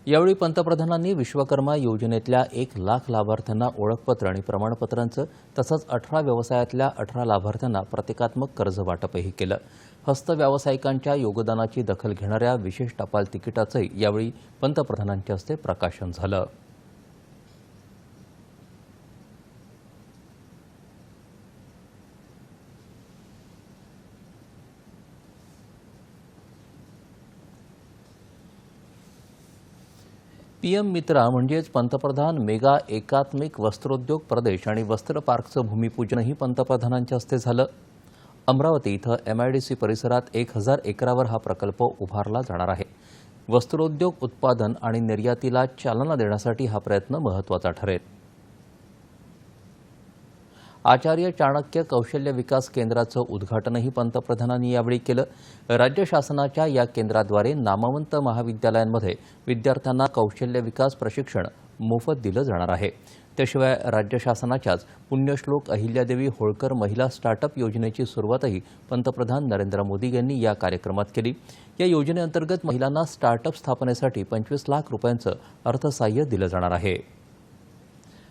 यावेळी पंतप्रधानांनी विश्वकर्मा योजनेतल्या 1,00,000 लाभार्थ्यांना ओळखपत्र आणि प्रमाणपत्रांचं तसंच 18 व्यवसायातल्या 18 लाभार्थ्यांना प्रतिकात्मक कर्ज वाटपही केलं। हस्त व्यावसायिकांच्या योगदानाची दखल घेणाऱ्या विशेष टपाल तिकिटाचंही यावेळी पंतप्रधानांच्या हस्ते प्रकाशन झालं। पीएम मित्रा म्हणजेच पंतप्रधान मेगा एकात्मिक वस्त्रोद्योग प्रदेश आणि वस्त्र पार्कचं भूमिपूजनही पंतप्रधानांच्या हस्ते झालं। अमरावती इथं MIDC परिसरात 1000 एकरावर हा प्रकल्प उभारला जाणार आहे। वस्त्रोद्योग उत्पादन आणि निर्यातीला चालना देण्यासाठी हा प्रयत्न महत्त्वाचा ठरेल। आचार्य चाणक्य कौशल्य विकास केंद्राचं उद्घाटनही पंतप्रधानांनी यावेळी केलं। राज्य शासनाच्या या केंद्राद्वारे नामवंत महाविद्यालयांमध्ये विद्यार्थ्यांना कौशल्य विकास प्रशिक्षण मोफत दिलं जाणार आहे। त्याशिवाय राज्य शासनाच्याच पुण्यश्लोक अहिल्यादेवी होळकर महिला स्टार्टअप योजनेची सुरुवातही पंतप्रधान नरेंद्र मोदी यांनी या कार्यक्रमात केली। या योजनेअंतर्गत महिलांना स्टार्टअप स्थापनेसाठी 25 लाख रुपयांचं अर्थसहाय्य दिलं जाणार आहे।